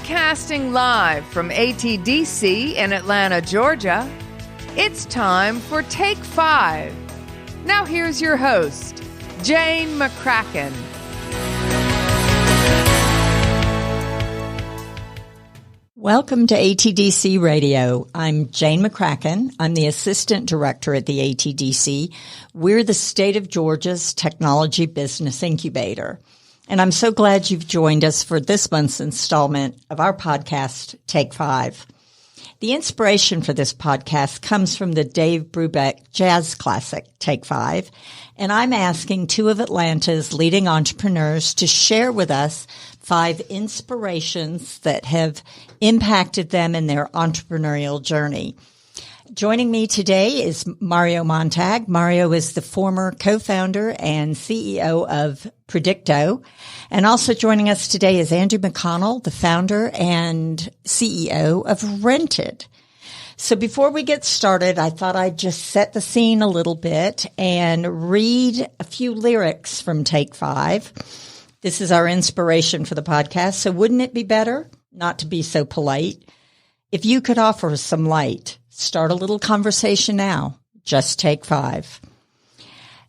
Broadcasting live from ATDC in Atlanta, Georgia, it's time for Take 5. Now here's your host, Jane McCracken. Welcome to ATDC Radio. I'm Jane McCracken. I'm the Assistant Director at the ATDC. We're the state of Georgia's technology business incubator. And I'm so glad you've joined us for this month's installment of our podcast, Take 5. The inspiration for this podcast comes from the Dave Brubeck jazz classic, Take 5. And I'm asking two of Atlanta's leading entrepreneurs to share with us 5 inspirations that have impacted them in their entrepreneurial journey. Joining me today is Mario Montag. Mario is the former co-founder and CEO of Predicto. And also joining us today is Andrew McConnell, the founder and CEO of Rented. So before we get started, I thought I'd just set the scene a little bit and read a few lyrics from Take 5. This is our inspiration for the podcast. So wouldn't it be better not to be so polite? If you could offer us some light, start a little conversation now. Just take 5.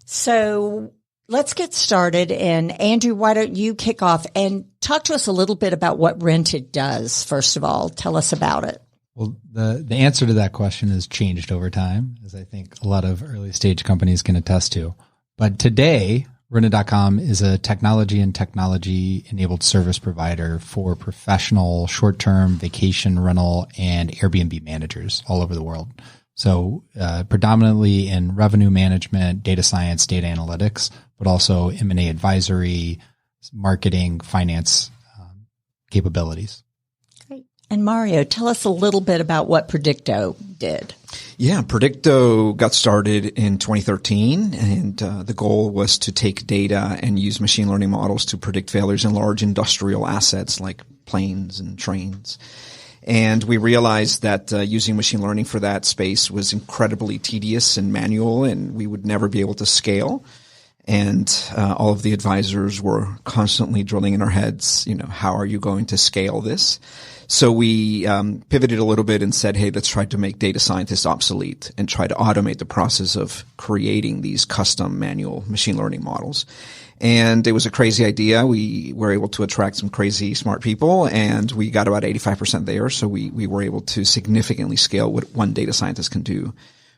So let's get started. And Andrew, why don't you kick off and talk to us a little bit about what Rented does, first of all. Tell us about it. Well, the answer to that question has changed over time, as I think a lot of early stage companies can attest to. But today, Rented.com is a technology enabled service provider for professional short-term vacation rental and Airbnb managers all over the world. So predominantly in revenue management, data science, data analytics, but also M&A advisory, marketing, finance capabilities. Great. And Mario, tell us a little bit about what Predicto did. Yeah, Predicto got started in 2013, and the goal was to take data and use machine learning models to predict failures in large industrial assets like planes and trains. And we realized that using machine learning for that space was incredibly tedious and manual, and we would never be able to scale. And all of the advisors were constantly drilling in our heads, how are you going to scale this? So we pivoted a little bit and said, hey, let's try to make data scientists obsolete and try to automate the process of creating these custom manual machine learning models. And it was a crazy idea. We were able to attract some crazy smart people, and we got about 85% there. So we were able to significantly scale what one data scientist can do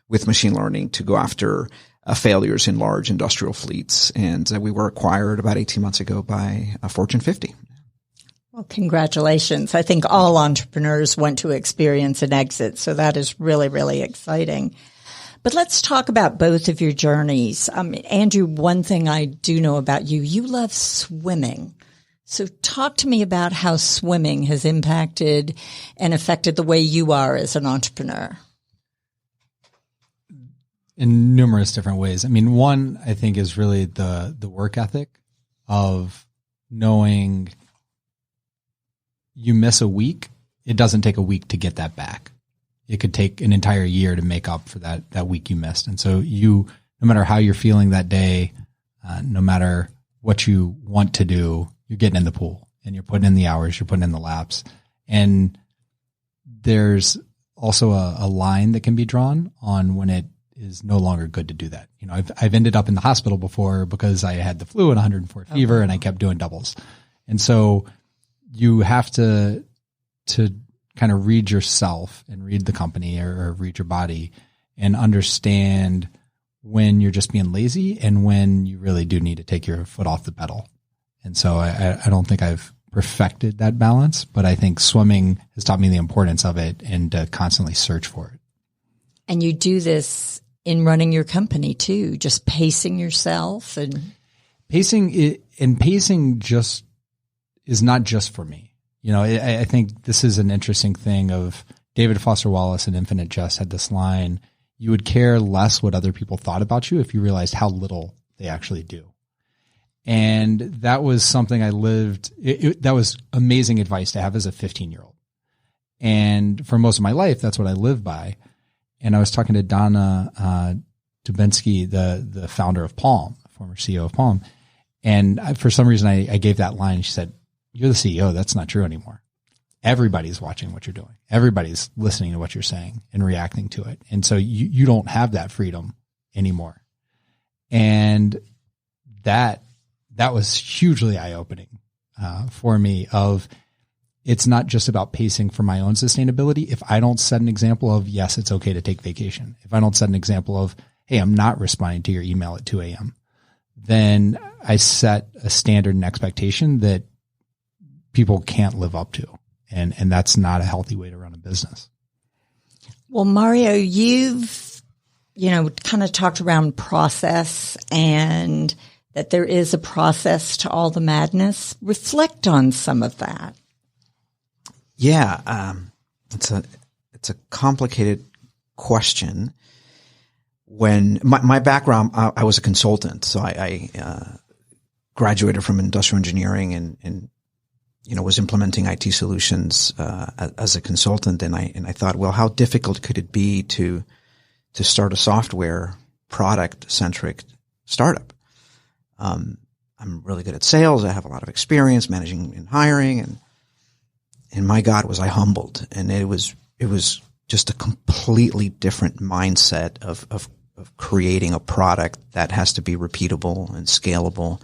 with machine learning to go after failures in large industrial fleets. And we were acquired about 18 months ago by Fortune 50. Well, congratulations. I think all entrepreneurs want to experience an exit, so that is really, really exciting. But let's talk about both of your journeys. Andrew, one thing I do know about you, you love swimming. So talk to me about how swimming has impacted and affected the way you are as an entrepreneur. In numerous different ways. I mean, one, I think, is really the work ethic of knowing you miss a week, it doesn't take a week to get that back. It could take an entire year to make up for that week you missed. And so no matter how you're feeling that day, no matter what you want to do, you're getting in the pool and you're putting in the hours, you're putting in the laps. And there's also a line that can be drawn on when it is no longer good to do that. I've ended up in the hospital before because I had the flu and 104 fever and I kept doing doubles. And so you have to kind of read yourself and read the company or read your body and understand when you're just being lazy and when you really do need to take your foot off the pedal. And so I don't think I've perfected that balance, but I think swimming has taught me the importance of it and to constantly search for it. And you do this in running your company too, just pacing yourself and pacing just is not just for me. I think this is an interesting thing of David Foster Wallace in Infinite Jest had this line, you would care less what other people thought about you if you realized how little they actually do. And that was something I lived. That was amazing advice to have as a 15-year-old. And for most of my life, that's what I lived by. And I was talking to Donna Dubinsky, the founder of Palm, former CEO of Palm. And for some reason, I gave that line. She said, "You're the CEO. That's not true anymore." everybody's watching what you're doing. Everybody's listening to what you're saying and reacting to it. And so you don't have that freedom anymore. And that was hugely eye-opening for me of, it's not just about pacing for my own sustainability. If I don't set an example of, yes, it's okay to take vacation. If I don't set an example of, hey, I'm not responding to your email at 2 a.m., then I set a standard and expectation that people can't live up to. And that's not a healthy way to run a business. Well, Mario, you've, kind of talked around process and that there is a process to all the madness. Reflect on some of that. Yeah. It's a complicated question. When my background, I was a consultant. So I graduated from industrial engineering and was implementing IT solutions, as a consultant. And I thought, well, how difficult could it be to start a software product centric startup? I'm really good at sales. I have a lot of experience managing and hiring, and my God, was I humbled. And it was just a completely different mindset of creating a product that has to be repeatable and scalable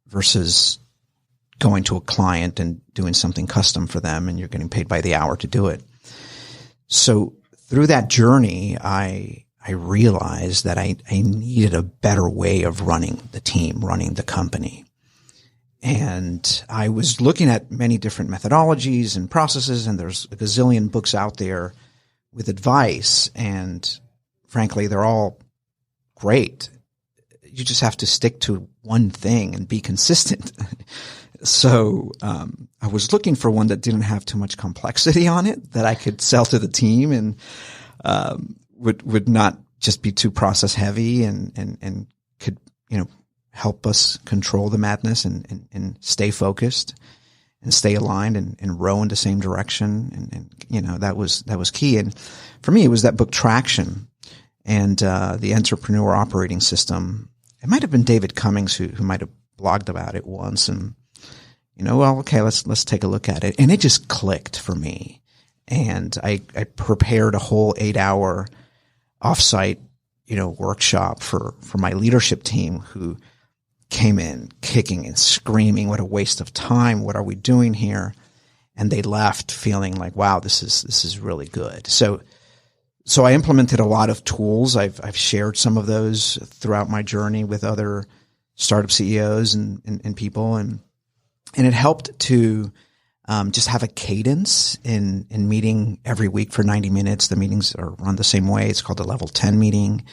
versus going to a client and doing something custom for them and you're getting paid by the hour to do it. So through that journey, I realized that I needed a better way of running the team, running the company. And I was looking at many different methodologies and processes, and there's a gazillion books out there with advice. And frankly, they're all great. You just have to stick to one thing and be consistent. So I was looking for one that didn't have too much complexity on it, that I could sell to the team and would not just be too process heavy and could, help us control the madness and stay focused and stay aligned and row in the same direction. And that was key. And for me, it was that book Traction and the Entrepreneurial Operating System. It might have been David Cummings who might have blogged about it once. And, okay, let's take a look at it. And it just clicked for me. And I prepared a whole 8-hour offsite, workshop for my leadership team who came in kicking and screaming, what a waste of time. What are we doing here? And they left feeling like, wow, this is really good. So I implemented a lot of tools. I've shared some of those throughout my journey with other startup CEOs and people. And it helped to just have a cadence in meeting every week for 90 minutes. The meetings are run the same way. It's called the level 10 meeting,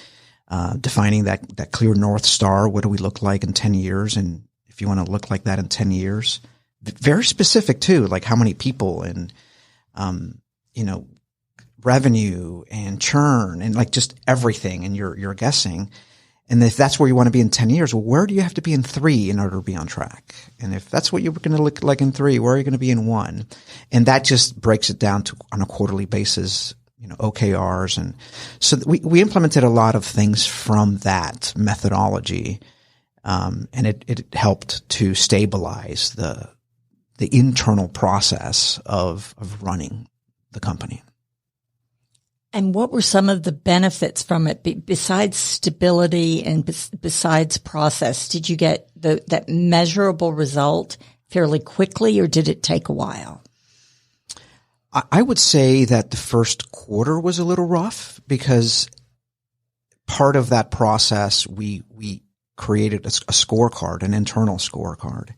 defining that clear North Star. What do we look like in 10 years? And if you want to look like that in 10 years, very specific too, like how many people and, revenue and churn and like just everything. And you're guessing. And if that's where you want to be in 10 years, well, where do you have to be in 3 in order to be on track? And if that's what you're going to look like in 3, where are you going to be in 1? And that just breaks it down to on a quarterly basis, OKRs. And so we implemented a lot of things from that methodology. And it helped to stabilize the internal process of running the company. And what were some of the benefits from it besides stability and besides process? Did you get that measurable result fairly quickly, or did it take a while? I would say that the first quarter was a little rough because part of that process, we created a scorecard, an internal scorecard,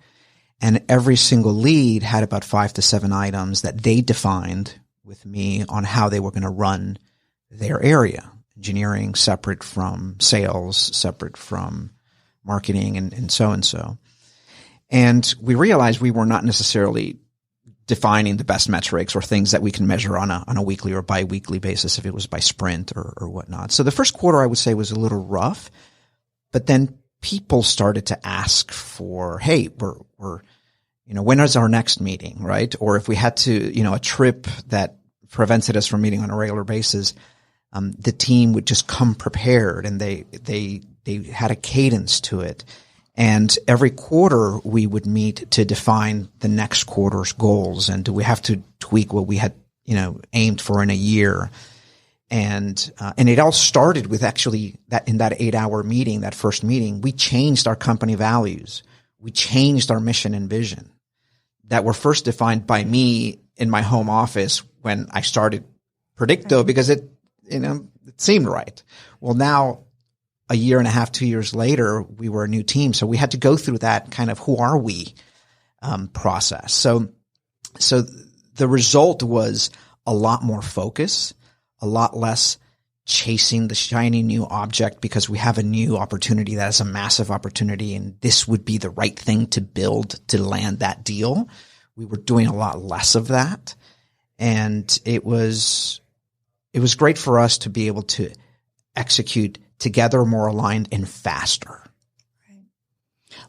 and every single lead had about 5 to 7 items that they defined with me on how they were going to run their area. Engineering separate from sales, separate from marketing and so. And we realized we were not necessarily defining the best metrics or things that we can measure on a weekly or bi-weekly basis if it was by sprint or whatnot. So the first quarter I would say was a little rough, but then people started to ask for, hey, we're when is our next meeting, right? Or if we had to, a trip that prevented us from meeting on a regular basis, the team would just come prepared and they had a cadence to it. And every quarter we would meet to define the next quarter's goals. And do we have to tweak what we had, aimed for in a year? And it all started with actually that in that 8-hour meeting, that first meeting, we changed our company values. We changed our mission and vision that were first defined by me in my home office when I started Predicto, because it seemed right. Well, now a year and a half, 2 years later, we were a new team. So we had to go through that kind of who are we process. So the result was a lot more focus, a lot less chasing the shiny new object because we have a new opportunity that is a massive opportunity and this would be the right thing to build to land that deal. We were doing a lot less of that. And it was great for us to be able to execute together, more aligned and faster.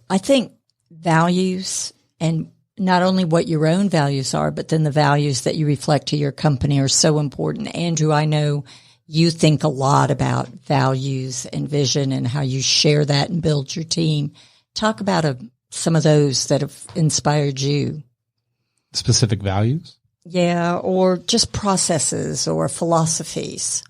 I think values, and not only what your own values are, but then the values that you reflect to your company are so important. Andrew, I know you think a lot about values and vision and how you share that and build your team. Talk about some of those that have inspired you. Specific values? Yeah, or just processes or philosophies.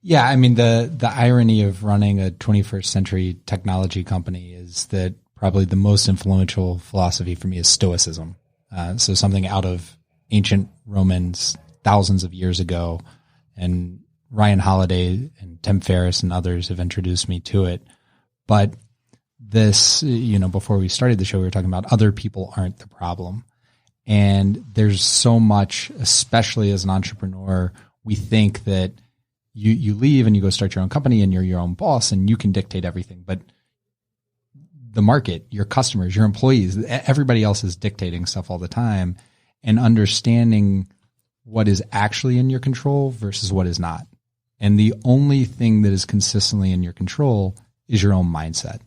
Yeah, I mean, the irony of running a 21st century technology company is that probably the most influential philosophy for me is Stoicism. So something out of ancient Romans thousands of years ago, and Ryan Holiday and Tim Ferriss and others have introduced me to it. But this, before we started the show, we were talking about other people aren't the problem. And there's so much, especially as an entrepreneur, we think that you leave and you go start your own company and you're your own boss and you can dictate everything. But the market, your customers, your employees, everybody else is dictating stuff all the time, and understanding what is actually in your control versus what is not. And the only thing that is consistently in your control is your own mindset.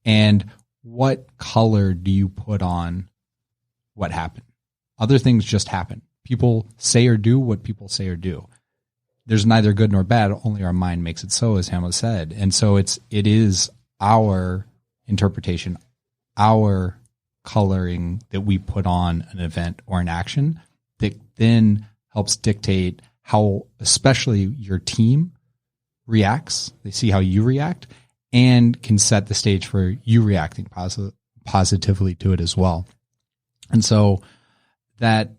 And what color do you put on what happened? Other things just happen. People say or do what people say or do. There's neither good nor bad. Only our mind makes it so, as Hamlet said. And so it is our interpretation, our coloring that we put on an event or an action that then helps dictate how especially your team reacts. They see how you react and can set the stage for you reacting positively to it as well. And so that,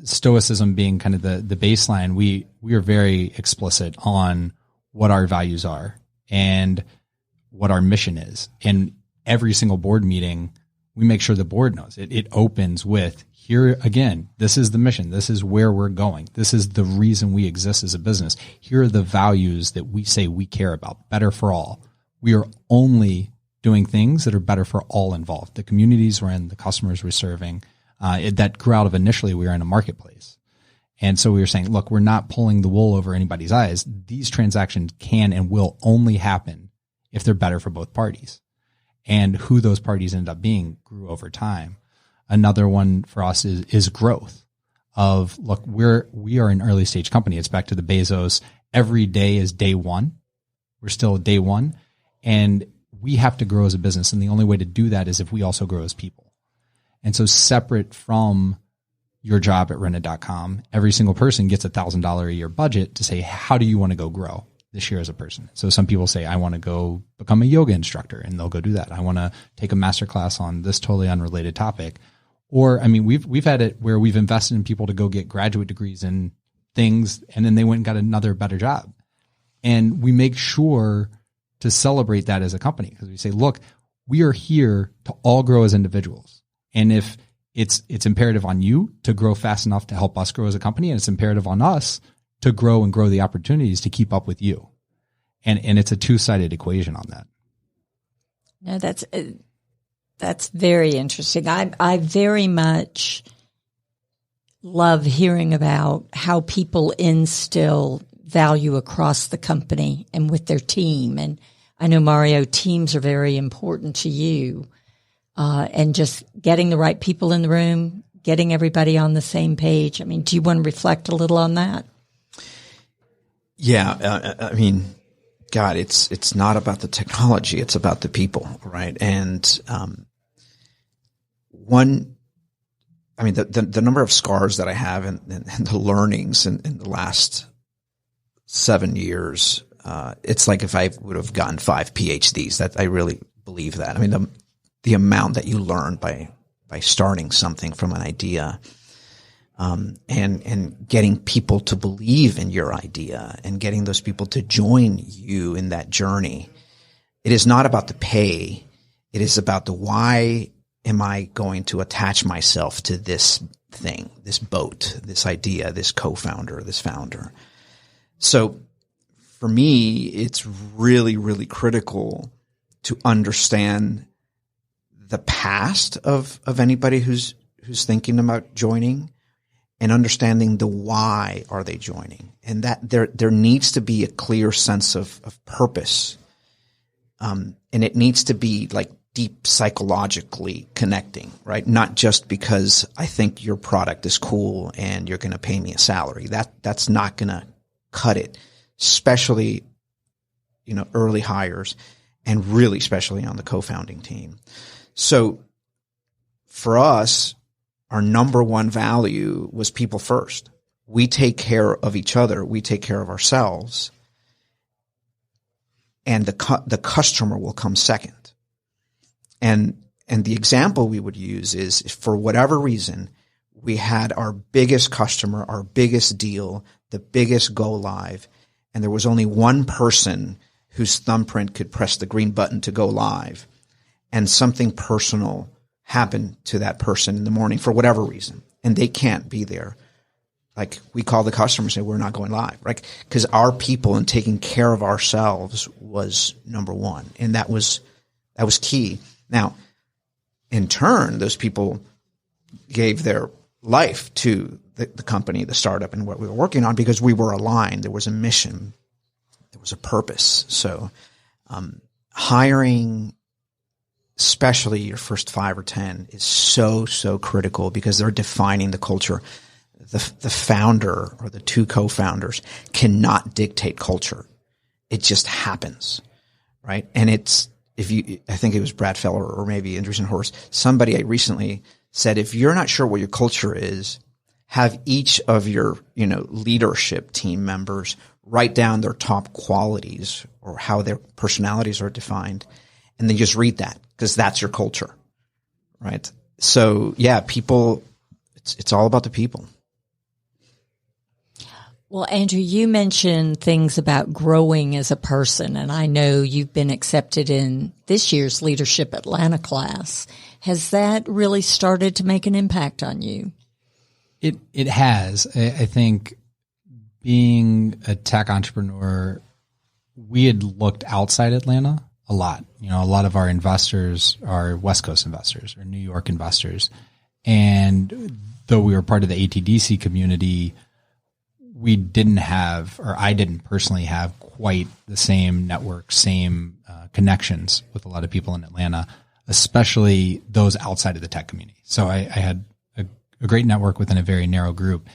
Stoicism being kind of the baseline, we are very explicit on what our values are and what our mission is. And every single board meeting, we make sure the board knows it. It opens with, here again, this is the mission. This is where we're going. This is the reason we exist as a business. Here are the values that we say we care about. Better for all. We are only doing things that are better for all involved. The communities we're in, the customers we're serving, that grew out of initially we were in a marketplace. And so we were saying, look, we're not pulling the wool over anybody's eyes. These transactions can and will only happen if they're better for both parties. And who those parties end up being grew over time. Another one for us is growth of, look, we are an early stage company. It's back to the Bezos. Every day is day one. We're still day one, and we have to grow as a business. And the only way to do that is if we also grow as people. And so separate from your job at rented.com, every single person gets $1,000 a year budget to say, how do you want to go grow this year as a person? So some people say, I want to go become a yoga instructor, and they'll go do that. I want to take a masterclass on this totally unrelated topic. Or, I mean, we've had it where we've invested in people to go get graduate degrees in things, and then they went and got another better job. And we make sure to celebrate that as a company, because we say, look, we are here to all grow as individuals. And if it's imperative on you to grow fast enough to help us grow as a company, and it's imperative on us to grow and grow the opportunities to keep up with you. And it's a two-sided equation on that. No, that's very interesting. I very much love hearing about how people instill value across the company and with their team. And I know, Mario, teams are very important to you. And just getting the right people in the room, getting everybody on the same page. I mean, do you want to reflect a little on that? Yeah. God, it's not about the technology. It's about the people, right? And, the number of scars that I have and the learnings in the last 7 years, it's like if I would have gotten 5 PhDs. That I really believe that. I mean, the amount that you learn by starting something from an idea, and getting people to believe in your idea and getting those people to join you in that journey. It is not about the pay. It is about the why am I going to attach myself to this thing, this boat, this idea, this co-founder, this founder. So for me, it's really, really critical to understand the past of anybody who's thinking about joining, and understanding the why are they joining, and that there needs to be a clear sense of purpose, and it needs to be like deep psychologically connecting, right? Not just because I think your product is cool and you're going to pay me a salary. That's not going to cut it, especially early hires, and really especially on the co-founding team. So for us, our number one value was people first. We take care of each other. We take care of ourselves. And the customer will come second. And the example we would use is, for whatever reason, we had our biggest customer, our biggest deal, the biggest go live, and there was only one person whose thumbprint could press the green button to go live, and something personal happened to that person in the morning for whatever reason, and they can't be there. Like, we call the customer and say, we're not going live, right? Because our people and taking care of ourselves was number one. And that was key. Now, in turn, those people gave their life to the company, the startup, and what we were working on, because we were aligned. There was a mission. There was a purpose. So, hiring, especially your first 5 or 10, is so critical, because they're defining the culture. The founder or the two co-founders cannot dictate culture. It just happens, right? And I think it was Brad Feller or maybe Andreessen Horst, somebody recently said, if you're not sure what your culture is, have each of your, leadership team members write down their top qualities or how their personalities are defined, and then just read that, because that's your culture, right? So yeah, people, it's all about the people. Well, Andrew, you mentioned things about growing as a person, and I know you've been accepted in this year's Leadership Atlanta class. Has that really started to make an impact on you? It has. I think being a tech entrepreneur, we had looked outside Atlanta a lot. A lot of our investors are West Coast investors or New York investors. And though we were part of the ATDC community, we didn't have, or I didn't personally have, quite the same network, same connections with a lot of people in Atlanta, especially those outside of the tech community. So I had a great network within a very narrow group.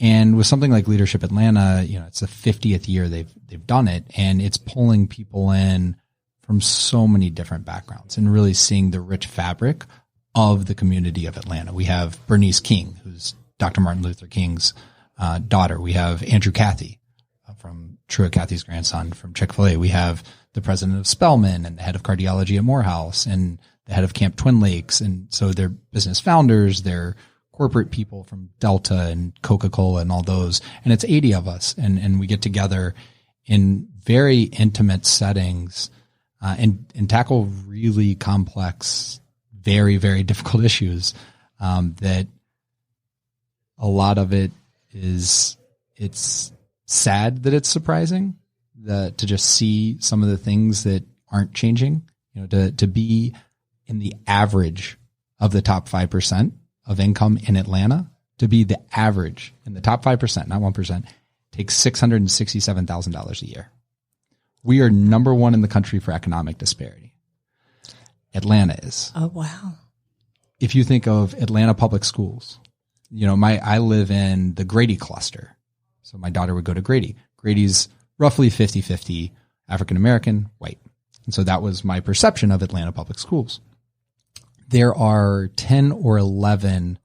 And with something like Leadership Atlanta, it's the 50th year they've done it, and it's pulling people in from so many different backgrounds and really seeing the rich fabric of the community of Atlanta. We have Bernice King, who's Dr. Martin Luther King's daughter. We have Andrew Cathy from Truett Cathy's grandson from Chick-fil-A. We have the president of Spelman and the head of cardiology at Morehouse and the head of Camp Twin Lakes. And so they're business founders, they're corporate people from Delta and Coca-Cola and all those. And it's 80 of us. And we get together in very intimate settings and tackle really complex, very, very difficult issues that a lot of it is, it's sad that it's surprising to just see some of the things that aren't changing, to be in the average of the top 5% of income in Atlanta, to be the average in the top 5%, not 1%, takes $667,000 a year. We are number one in the country for economic disparity. Atlanta is. Oh, wow. If you think of Atlanta public schools, I live in the Grady cluster. So my daughter would go to Grady. Grady's roughly 50-50 African American, white. And so that was my perception of Atlanta public schools. There are 10 or 11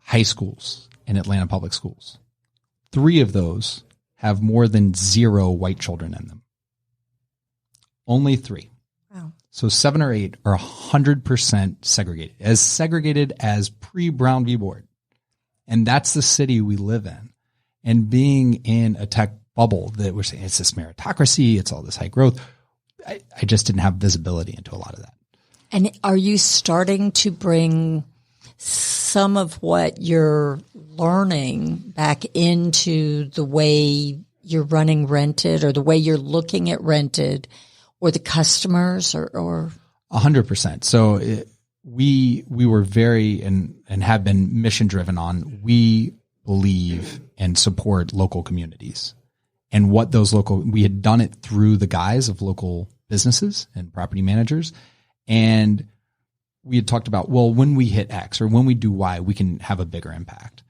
high schools in Atlanta public schools. 3 of those have more than 0 white children in them. Only 3. Wow. So 7 or 8 are 100% segregated as pre-Brown v. Board. And that's the city we live in. And being in a tech bubble that we're saying it's this meritocracy, it's all this high growth, I just didn't have visibility into a lot of that. And are you starting to bring some of what you're learning back into the way you're running Rented or the way you're looking at Rented or the customers or? 100%. So we were very and have been mission driven on, we believe and support local communities. And what those we had done it through the guise of local businesses and property managers. And we had talked about, well, when we hit X or when we do Y, we can have a bigger impact.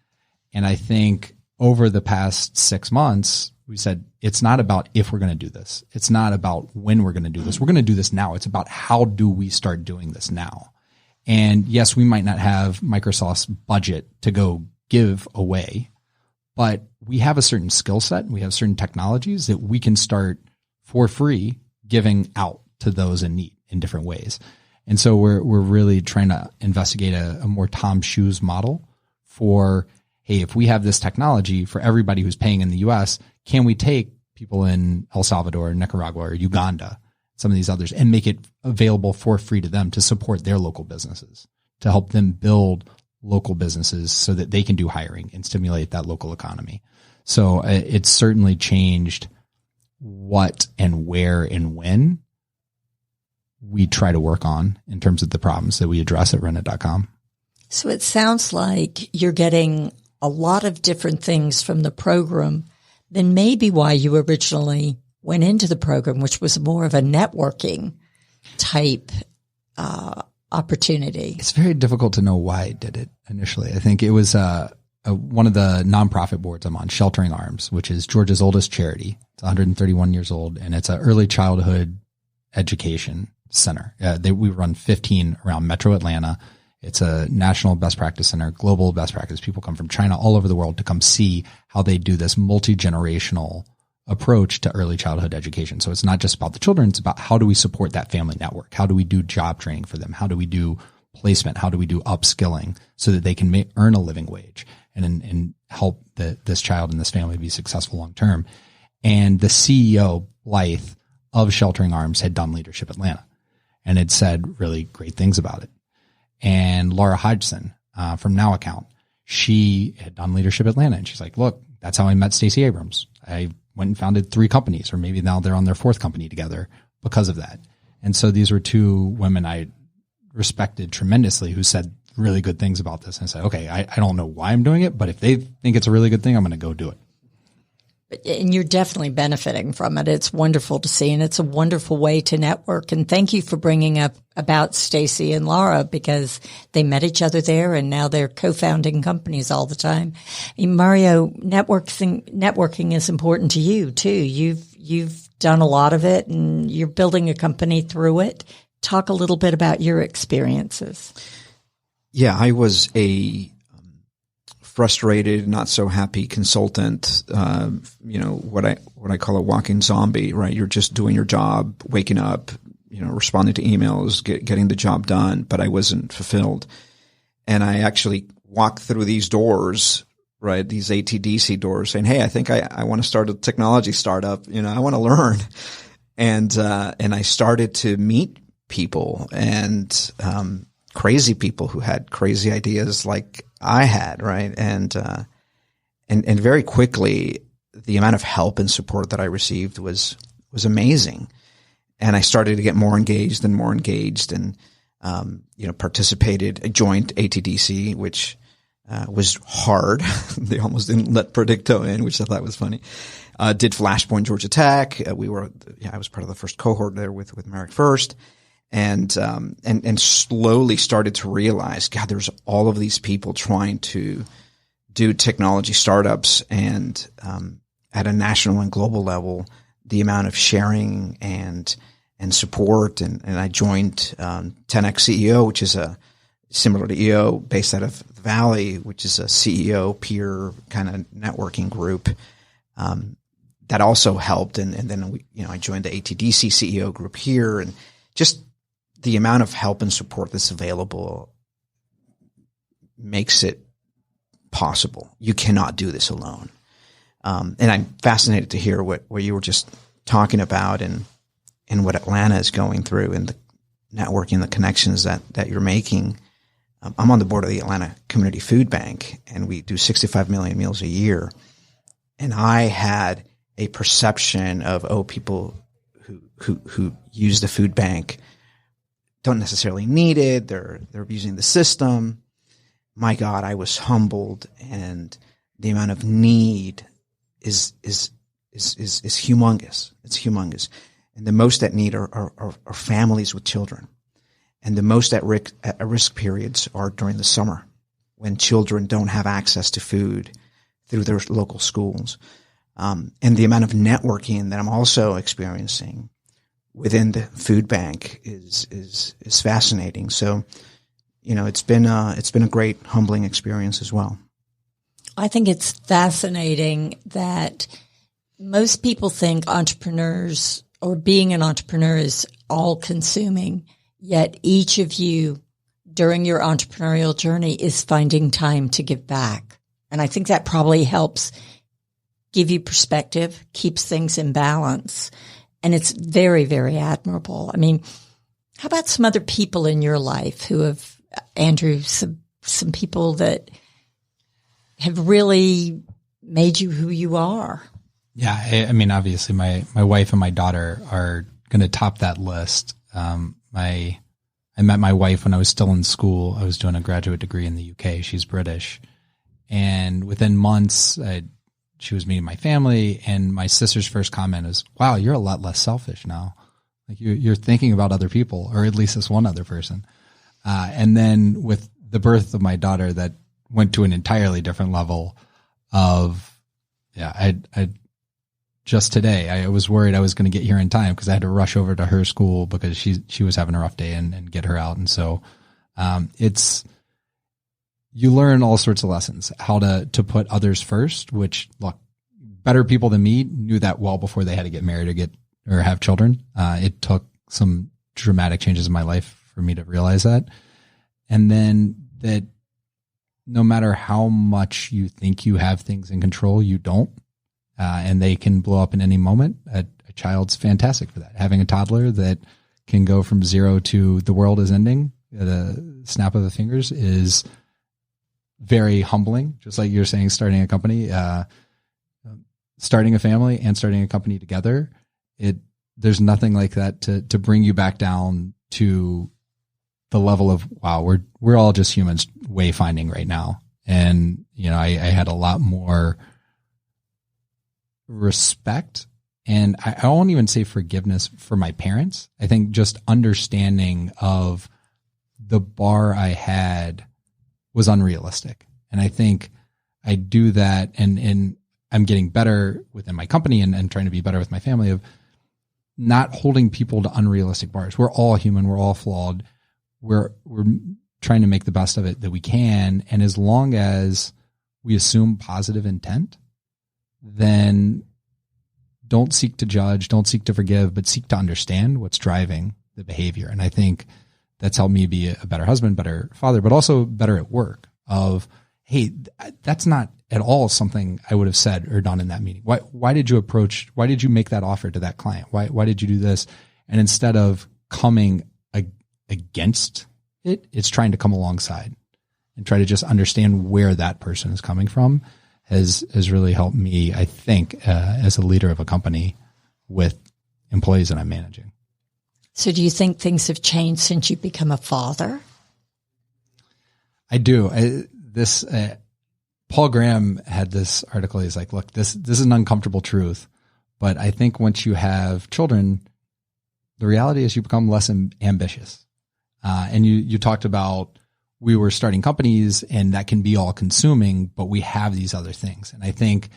And I think over the past 6 months, we said, it's not about if we're going to do this. It's not about when we're going to do this. We're going to do this now. It's about how do we start doing this now? And yes, we might not have Microsoft's budget to go give away, but we have a certain skill set. We have certain technologies that we can start for free giving out to those in need in different ways. And so we're really trying to investigate a more Tom Shoes model for, hey, if we have this technology for everybody who's paying in the US, can we take people in El Salvador, Nicaragua, or Uganda, some of these others, and make it available for free to them to support their local businesses, to help them build local businesses so that they can do hiring and stimulate that local economy. So it's certainly changed what and where and when we try to work on in terms of the problems that we address at rented.com. So it sounds like you're getting a lot of different things from the program than maybe why you originally went into the program, which was more of a networking type opportunity. It's very difficult to know why I did it initially. I think it was one of the nonprofit boards I'm on, Sheltering Arms, which is Georgia's oldest charity. It's 131 years old, and it's an early childhood education center. We run 15 around Metro Atlanta. It's a national best practice center, global best practice. People come from China, all over the world to come see how they do this multi-generational approach to early childhood education. So it's not just about the children. It's about how do we support that family network? How do we do job training for them? How do we do placement? How do we do upskilling so that they can earn a living wage and help this child and this family be successful long term? And the CEO, Blythe, of Sheltering Arms had done Leadership Atlanta and had said really great things about it. And Laura Hodgson from Now Account, she had done Leadership Atlanta, and she's like, look, that's how I met Stacey Abrams. I went and founded 3 companies, or maybe now they're on their 4th company together because of that. And so these were 2 women I respected tremendously who said really good things about this. And I said, okay, I don't know why I'm doing it, but if they think it's a really good thing, I'm going to go do it. And you're definitely benefiting from it. It's wonderful to see, and it's a wonderful way to network. And thank you for bringing up about Stacey and Laura, because they met each other there, and now they're co-founding companies all the time. And Mario, networking is important to you too. You've done a lot of it, and you're building a company through it. Talk a little bit about your experiences. Yeah, I was a frustrated, not so happy consultant, what I call a walking zombie, right? You're just doing your job, waking up, responding to emails, getting the job done, but I wasn't fulfilled. And I actually walked through these doors, right? These ATDC doors saying, hey, I think I want to start a technology startup. I want to learn. And I started to meet people and, crazy people who had crazy ideas like I had, right? And very quickly, the amount of help and support that I received was amazing. And I started to get more engaged and participated. I joined ATDC, which was hard. They almost didn't let Predicto in, which I thought was funny. Did Flashpoint Georgia Tech. I was part of the first cohort there with Merrick First. And slowly started to realize, God, there's all of these people trying to do technology startups and, at a national and global level the amount of sharing and support. And I joined 10X CEO, which is similar to EO, based out of the Valley, which is a CEO peer kind of networking group. That also helped. And then I joined the ATDC CEO group here, and just the amount of help and support that's available makes it possible. You cannot do this alone. And I'm fascinated to hear what you were just talking about and what Atlanta is going through, and the networking, the connections that you're making. I'm on the board of the Atlanta Community Food Bank, and we do 65 million meals a year. And I had a perception of, people who use the food bank don't necessarily need it. They're abusing the system. My God, I was humbled, and the amount of need is humongous. It's humongous. And the most at need are families with children. And the most at risk periods are during the summer, when children don't have access to food through their local schools. And the amount of networking that I'm also experiencing within the food bank is fascinating. So, it's been a great humbling experience as well. I think it's fascinating that most people think entrepreneurs or being an entrepreneur is all consuming, yet each of you during your entrepreneurial journey is finding time to give back. And I think that probably helps give you perspective, keeps things in balance. And it's very, very admirable. I mean, how about some other people in your life who have, Andrew, some people that have really made you who you are? Yeah. I mean, obviously my wife and my daughter are going to top that list. I met my wife when I was still in school. I was doing a graduate degree in the UK. She's British. And within months, she was meeting my family, and my sister's first comment is, wow, you're a lot less selfish now. Like you're thinking about other people, or at least this one other person. And then with the birth of my daughter, that went to an entirely different level of, I just today, I was worried I was going to get here in time because I had to rush over to her school because she was having a rough day and get her out. And so, you learn all sorts of lessons, how to put others first, which, look, better people than me knew that well before they had to get married or have children. It took some dramatic changes in my life for me to realize that. And then that no matter how much you think you have things in control, you don't. And they can blow up in any moment. A child's fantastic for that. Having a toddler that can go from 0 to the world is ending at a snap of the fingers is very humbling. Just like you're saying, starting a company, starting a family and starting a company together, there's nothing like that to bring you back down to the level of, wow, we're all just humans wayfinding right now. And, I had a lot more respect, and I won't even say forgiveness for my parents. I think just understanding of the bar I had was unrealistic. And I think I do that, and I'm getting better within my company and trying to be better with my family of not holding people to unrealistic bars. We're all human. We're all flawed. We're trying to make the best of it that we can. And as long as we assume positive intent, then don't seek to judge, don't seek to forgive, but seek to understand what's driving the behavior. And I think that's helped me be a better husband, better father, but also better at work of, hey, that's not at all something I would have said or done in that meeting. Why did you make that offer to that client? Why did you do this? And instead of coming against it, it's trying to come alongside and try to just understand where that person is coming from has really helped me, I think, as a leader of a company with employees that I'm managing. So do you think things have changed since you've become a father? I do. Paul Graham had this article. He's like, look, this is an uncomfortable truth, but I think once you have children, the reality is you become less ambitious. And you talked about, we were starting companies and that can be all consuming, but we have these other things. And I think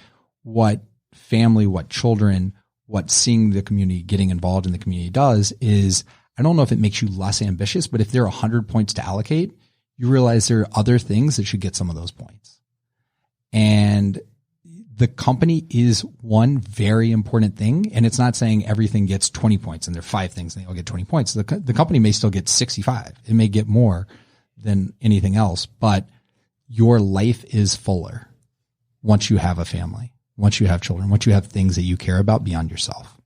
what family, what children, what seeing the community, getting involved in the community does is, I don't know if it makes you less ambitious, but if there are 100 points to allocate, you realize there are other things that should get some of those points. And the company is one very important thing. And it's not saying everything gets 20 points and there are 5 things and they all get 20 points. The company may still get 65. It may get more than anything else, but your life is fuller once you have a family, once you have children, once you have things that you care about beyond yourself.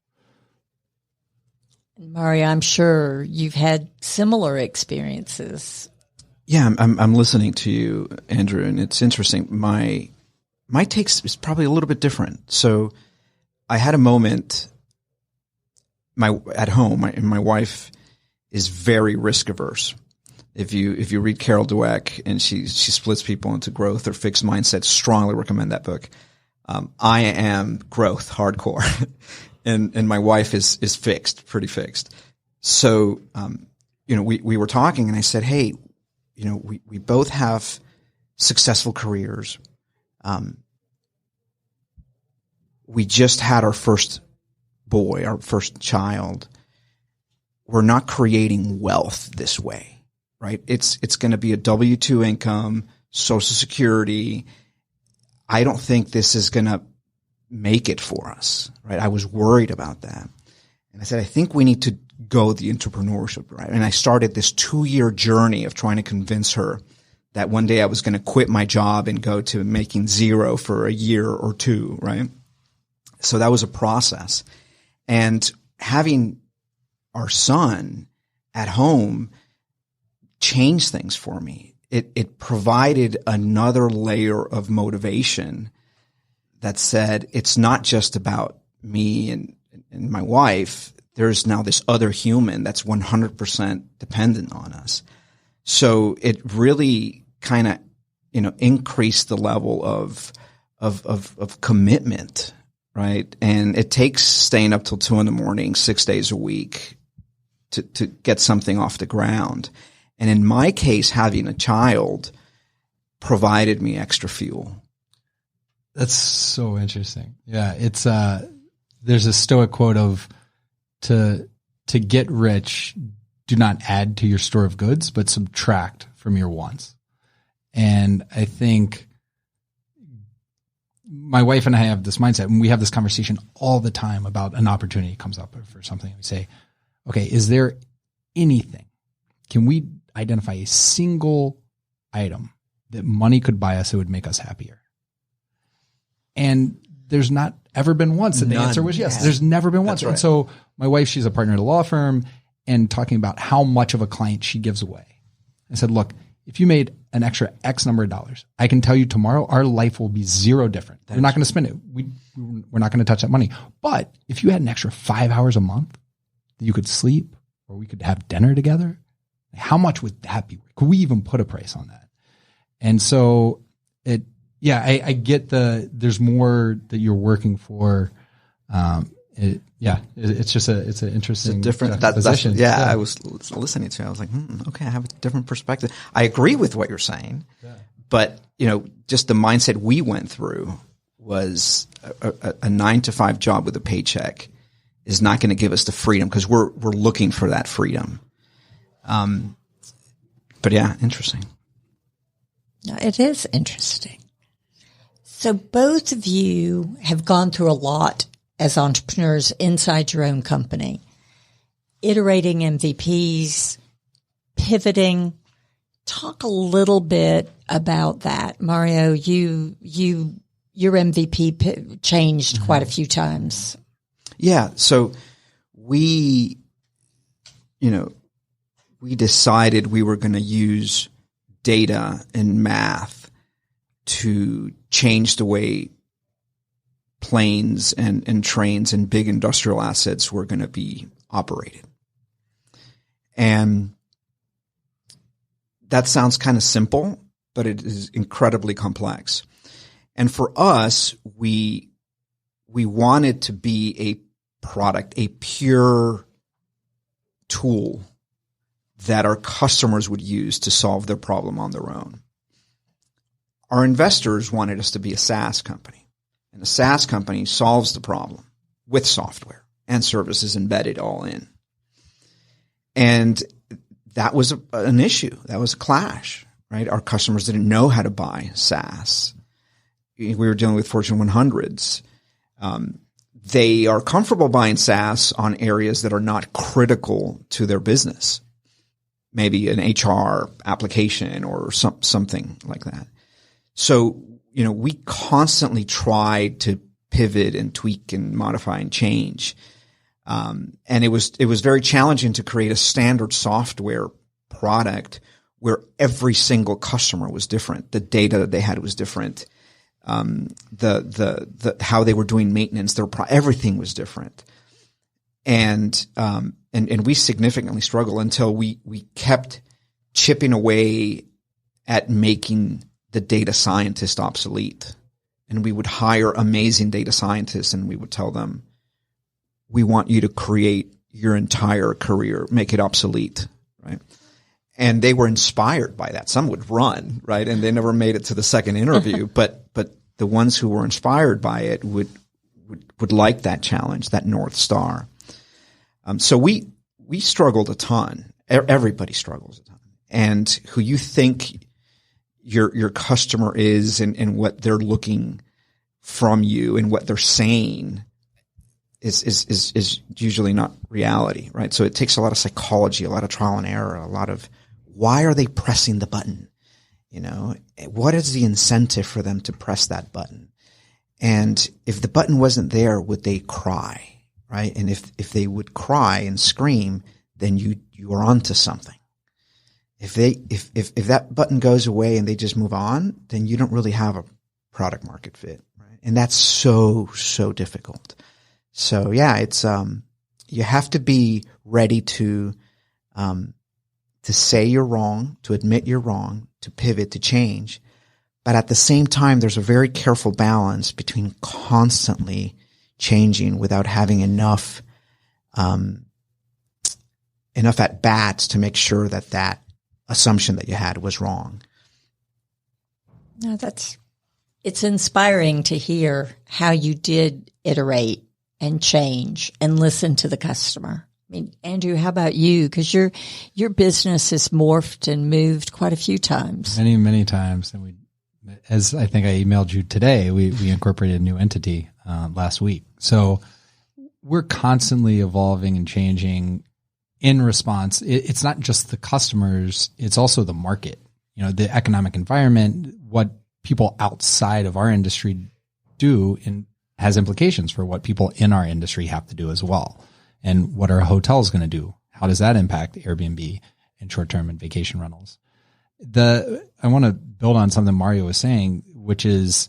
Mario, I'm sure you've had similar experiences. Yeah, I'm listening to you, Andrew, and it's interesting. My take is probably a little bit different. So I had a moment at home, and my wife is very risk averse. If you read Carol Dweck, and she splits people into growth or fixed mindset, strongly recommend that book. I am growth hardcore. And my wife is fixed, pretty fixed. So, we were talking and I said, hey, we both have successful careers. We just had our first boy, our first child. We're not creating wealth this way, right? It's going to be a W-2 income, Social Security. I don't think this is going to make it for us, right? I was worried about that. And I said, I think we need to go the entrepreneurship, right? And I started this 2-year journey of trying to convince her that one day I was going to quit my job and go to making zero for a year or 2, right? So that was a process. And having our son at home changed things for me. It provided another layer of motivation that said, it's not just about me and my wife. There's now this other human that's 100% dependent on us. So it really kind of, increased the level of commitment, right? And it takes staying up till 2 a.m, 6 days a week to get something off the ground. And in my case, having a child provided me extra fuel. That's so interesting. Yeah. It's, there's a Stoic quote of to get rich, do not add to your store of goods, but subtract from your wants. And I think my wife and I have this mindset, and we have this conversation all the time about an opportunity comes up for something. We say, okay, is there anything? Can we identify a single item that money could buy us that would make us happier? And there's not ever been once that the answer was yes. There's never been once. Right. And so my wife, she's a partner at a law firm, and talking about how much of a client she gives away. I said, look, if you made an extra X number of dollars, I can tell you tomorrow our life will be zero different. You're not going to spend it. We're not going to touch that money. But if you had an extra 5 hours a month that you could sleep, or we could have dinner together, how much would that be? Could we even put a price on that? And so I get there's more that you're working for. It's just it's an interesting, different position. I was listening to it. I was like, okay, I have a different perspective. I agree with what you're saying, but just the mindset we went through was a 9-to-5 job with a paycheck is not going to give us the freedom, because we're looking for that freedom. But yeah, interesting. It is interesting. So both of you have gone through a lot as entrepreneurs inside your own company, iterating MVPs, pivoting. Talk a little bit about that. Mario, your MVP changed quite a few times. Yeah. So we decided we were going to use data and math to change the way planes and trains and big industrial assets were going to be operated. And that sounds kind of simple, but it is incredibly complex. And for us, we wanted to be a product, a pure tool that our customers would use to solve their problem on their own. Our investors wanted us to be a SaaS company. And a SaaS company solves the problem. with software and services embedded all in. And that was an issue. That was a clash, right? Our customers didn't know how to buy SaaS. We were dealing with Fortune 100s. They are comfortable buying SaaS on areas that are not critical to their business. Maybe an HR application or something like that. So, we constantly try to pivot and tweak and modify and change. And it was very challenging to create a standard software product where every single customer was different. The data that they had was different. The how they were doing maintenance, everything was different. And we significantly struggled until we kept chipping away at making the data scientist obsolete. And we would hire amazing data scientists and we would tell them, we want you to create your entire career, make it obsolete, right? And they were inspired by that. Some would run, right? And they never made it to the second interview, but the ones who were inspired by it would like that challenge, that North Star. So we struggled a ton. Everybody struggles a ton. And who you think your customer is and what they're looking from you and what they're saying is usually not reality, right? So it takes a lot of psychology, a lot of trial and error, a lot of why are they pressing the button? What is the incentive for them to press that button? And if the button wasn't there, would they cry, right? And if they would cry and scream, then you are onto something. If that button goes away and they just move on, then you don't really have a product market fit, right? And that's so difficult. So yeah, it's you have to be ready to say you're wrong, to admit you're wrong, to pivot, to change. But at the same time, there's a very careful balance between constantly changing without having enough at bats to make sure that assumption that you had was wrong. No, it's inspiring to hear how you did iterate and change and listen to the customer. I mean, Andrew, how about you? Because your business has morphed and moved quite a few times. Many, many times. And as I think I emailed you today, we incorporated a new entity last week. So we're constantly evolving and changing in response. It's not just the customers, it's also the market, the economic environment, what people outside of our industry do and has implications for what people in our industry have to do as well. And what are hotels going to do? How does that impact Airbnb and short-term and vacation rentals? I want to build on something Mario was saying, which is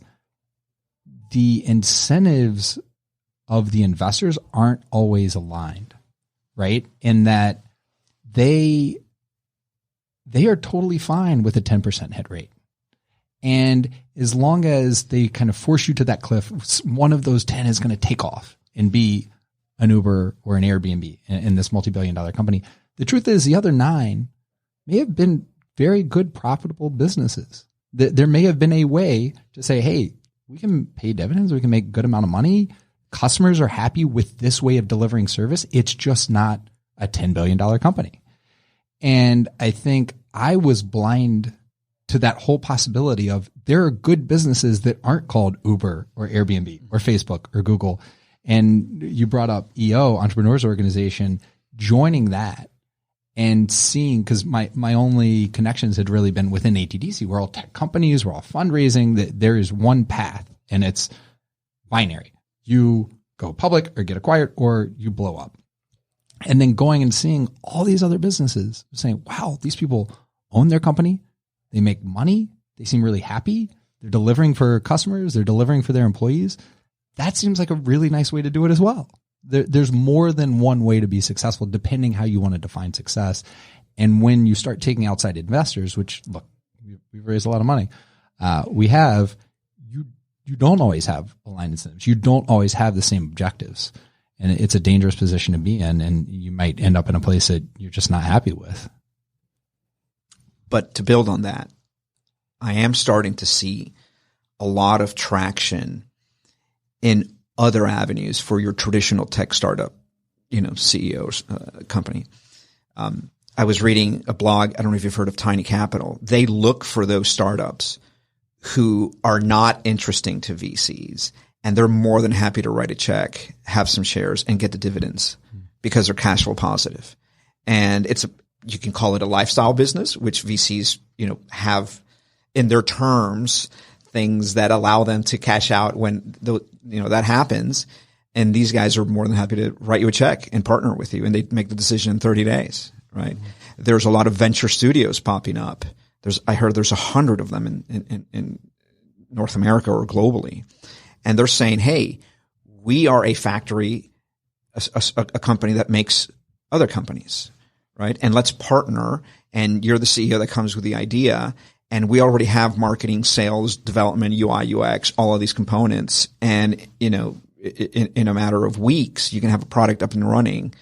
the incentives of the investors aren't always aligned, right? In that they are totally fine with a 10% hit rate. And as long as they kind of force you to that cliff, one of those 10 is going to take off and be an Uber or an Airbnb in this multi-billion-dollar company. The truth is the other 9 may have been very good, profitable businesses. There may have been a way to say, hey, we can pay dividends. We can make a good amount of money. Customers are happy with this way of delivering service. It's just not a $10 billion company. And I think I was blind to that whole possibility of there are good businesses that aren't called Uber or Airbnb or Facebook or Google. And you brought up EO, Entrepreneurs Organization, joining that and seeing, because my only connections had really been within ATDC. We're all tech companies, we're all fundraising. That there is one path, and it's binary. You go public or get acquired, or you blow up. And then going and seeing all these other businesses saying, wow, these people own their company. They make money. They seem really happy. They're delivering for customers. They're delivering for their employees. That seems like a really nice way to do it as well. There's more than one way to be successful, depending how you want to define success. And when you start taking outside investors, which, look, we've raised a lot of money, you don't always have aligned incentives. You don't always have the same objectives. And it's a dangerous position to be in, and you might end up in a place that you're just not happy with. But to build on that, I am starting to see a lot of traction in other avenues for your traditional tech startup, CEO's company. I was reading a blog. I don't know if you've heard of Tiny Capital. They look for those startups who are not interesting to VCs, and they're more than happy to write a check, have some shares, and get the dividends because they're cash flow positive. And you can call it a lifestyle business, which VCs, have in their terms things that allow them to cash out when that happens. And these guys are more than happy to write you a check and partner with you, and they make the decision in 30 days. Right. Mm-hmm. There's a lot of venture studios popping up. I heard there's 100 of them in North America or globally. And they're saying, hey, we are a factory, a company that makes other companies, right? And let's partner. And you're the CEO that comes with the idea. And we already have marketing, sales, development, UI, UX, all of these components. And, in a matter of weeks, you can have a product up and running.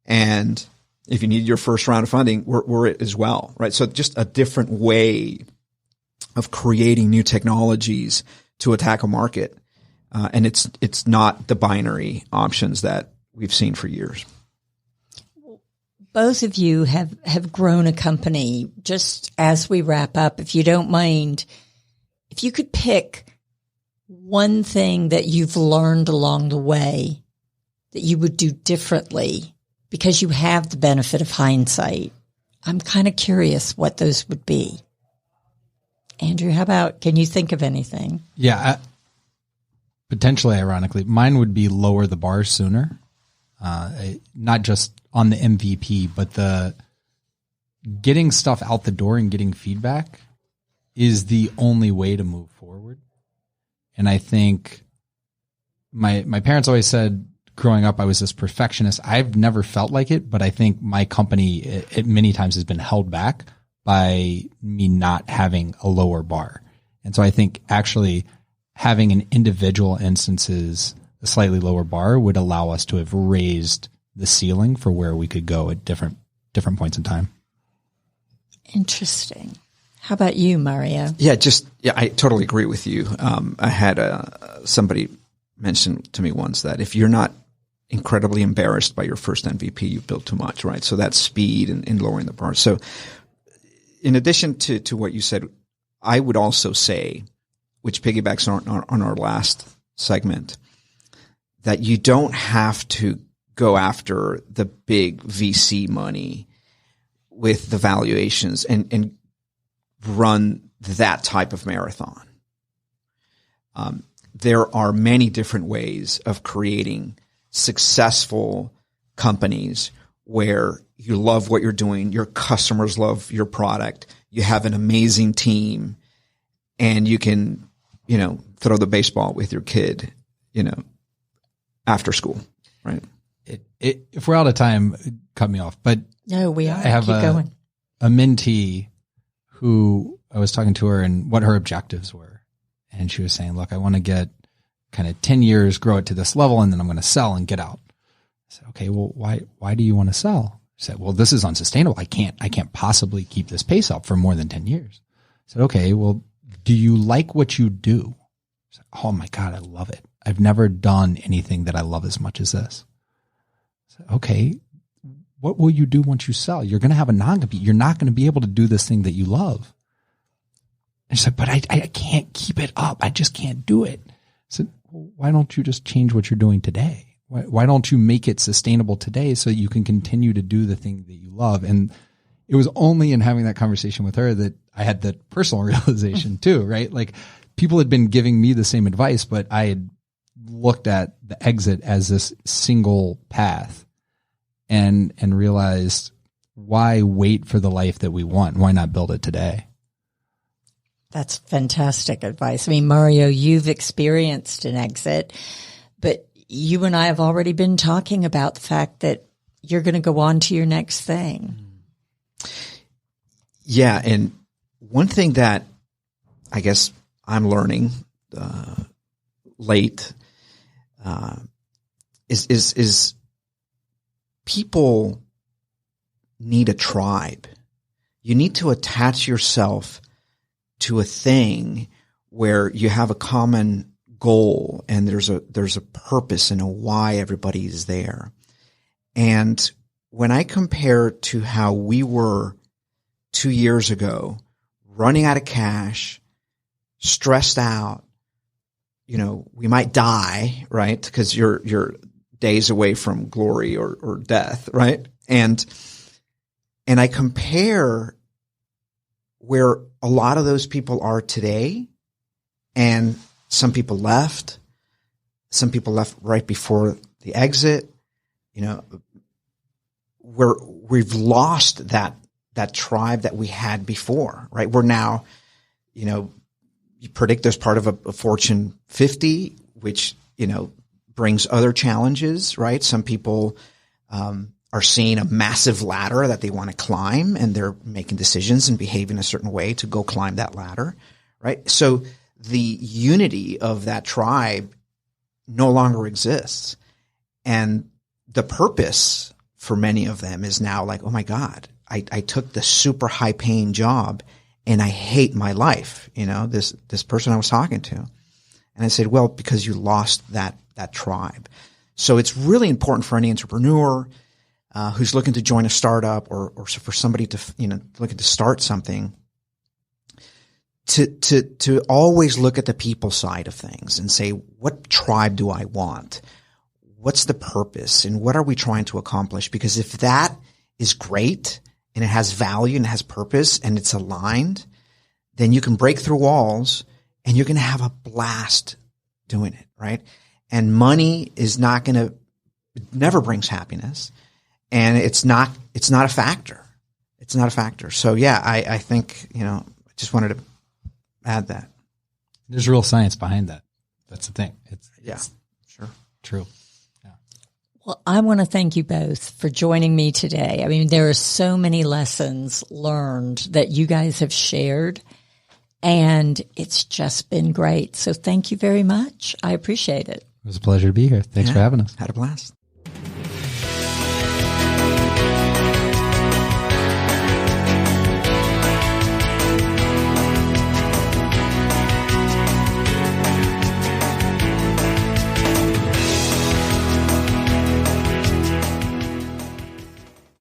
And if you need your first round of funding, we're it as well, right? So just a different way of creating new technologies to attack a market. And it's not the binary options that we've seen for years. Both of you have grown a company. Just as we wrap up, if you don't mind, if you could pick one thing that you've learned along the way that you would do differently because you have the benefit of hindsight, I'm kind of curious what those would be. Andrew, can you think of anything? Yeah, potentially, ironically, mine would be lower the bar sooner. Not just on the MVP, but the getting stuff out the door and getting feedback is the only way to move forward. And I think my parents always said growing up, I was this perfectionist. I've never felt like it, but I think my company it many times has been held back by me not having a lower bar. And so I think actually having an individual instances a slightly lower bar would allow us to have raised the ceiling for where we could go at different points in time. Interesting. How about you, Mario? Yeah, I totally agree with you. I had somebody mention to me once that if you're not incredibly embarrassed by your first MVP, you've built too much, right? So that's speed and lowering the bar. So in addition to what you said, I would also say, which piggybacks on our last segment, that you don't have to go after the big VC money with the valuations and run that type of marathon. There are many different ways of creating successful companies where you love what you're doing, your customers love your product, you have an amazing team, and you can, throw the baseball with your kid, after school, right? If we're out of time, cut me off. But no, we are. I have a mentee who I was talking to her and what her objectives were. And she was saying, look, I want to get kind of 10 years, grow it to this level, and then I'm going to sell and get out. I said, okay, well, why do you want to sell? She said, well, this is unsustainable. I can't possibly keep this pace up for more than 10 years. I said, okay, well, do you like what you do? She said, oh my God, I love it. I've never done anything that I love as much as this. I said, okay, what will you do once you sell? You're going to have a non-compete. You're not going to be able to do this thing that you love. And she said, but I can't keep it up. I just can't do it. I said, well, why don't you just change what you're doing today? Why don't you make it sustainable today so you can continue to do the thing that you love? And it was only in having that conversation with her that I had that personal realization too, right? Like people had been giving me the same advice, but I had looked at the exit as this single path and realized, why wait for the life that we want? Why not build it today? That's fantastic advice. I mean, Mario, you've experienced an exit, but you and I have already been talking about the fact that you're going to go on to your next thing. Yeah. And one thing that I guess I'm learning late is people need a tribe. You need to attach yourself to a thing where you have a common goal and there's a purpose and a why everybody is there. And when I compare to how we were 2 years ago, running out of cash, stressed out, we might die, right? Because you're days away from glory or death, right? And I compare where a lot of those people are today, and some people left right before the exit, where we've lost that tribe that we had before, right? We're now, you predict as part of a Fortune 50, which, brings other challenges, right? Some people are seeing a massive ladder that they want to climb, and they're making decisions and behaving a certain way to go climb that ladder, right? So the unity of that tribe no longer exists. And the purpose for many of them is now like, oh my God, I took the super high paying job and I hate my life. This person I was talking to. And I said, well, because you lost that tribe. So it's really important for any entrepreneur who's looking to join a startup or for somebody to, looking to start something, to always look at the people side of things and say, what tribe do I want? What's the purpose and what are we trying to accomplish? Because if that is great and it has value and it has purpose and it's aligned, then you can break through walls and you're going to have a blast doing it, right? And money is not going to, it never brings happiness, and it's not a factor. It's not a factor. So yeah, I think, I just wanted to add that. There's real science behind that. That's the thing. It's sure. True. Well, I want to thank you both for joining me today. I mean, there are so many lessons learned that you guys have shared, and it's just been great. So thank you very much. I appreciate it. It was a pleasure to be here. Thanks for having us. Had a blast.